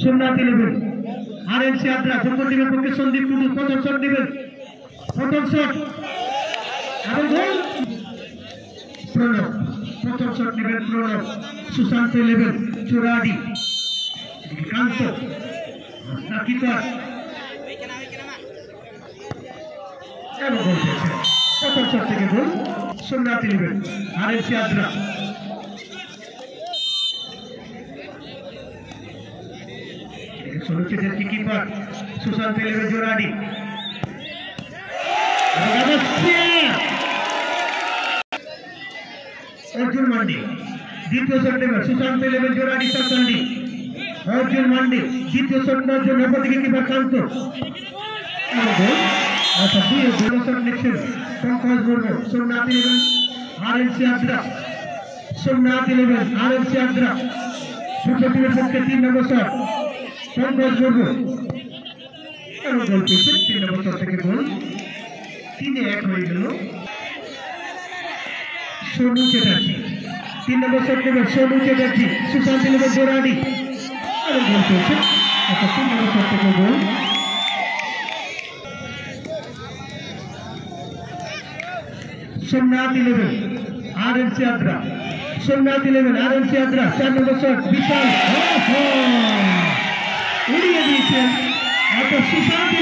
Somnath eleven RNC Adra যুব টিমের পক্ষে সন্দীপ টুডু প্রথম শট নেবেন প্রথম শট এবং গোল প্রণব প্রথম শট নেবেন প্রণব সুশান্ত ইলেভেন চুরাডি কান্ত সাকিতার এবং গোল পেয়েছে প্রথম শট থেকে goal Somnath eleven RNC Adra সলুচের কিপার সুশান্ত ইলেভেন জোরাডি अर्जुन मांडी द्वितीय शट नेবেন সুশান্ত ইলেভেন জোরাডি সাতন্ডি अर्जुन मांडी দ্বিতীয় শটের জন্য অপরদিকে কিপার কান্ত আচ্ছা দুই গোল শট নিচ্ছেন Pankaj Murmu Somnath eleven RNC Adra Somnath eleven RNC Adra যুব টিমের পক্ষে 3 নম্বর শট পঙ্কজ মুর্মু এবং গোল পেয়েছেন 3 নম্বর শট থেকে গোল 3-1 হয়ে গেল सोनू चैटार्जी 3 नंबर शट नेবেন सोनू चैटार्जी सुशांत इलेभेन जोराडी এবং গোল পেয়েছে আচ্ছা 3 নম্বর শট থেকে goal Somnath eleven RNC Adra Somnath eleven RNC Adra 4 number shot Bishal উড়িয়ে দিয়েছেন আচ্ছা সুশান্ত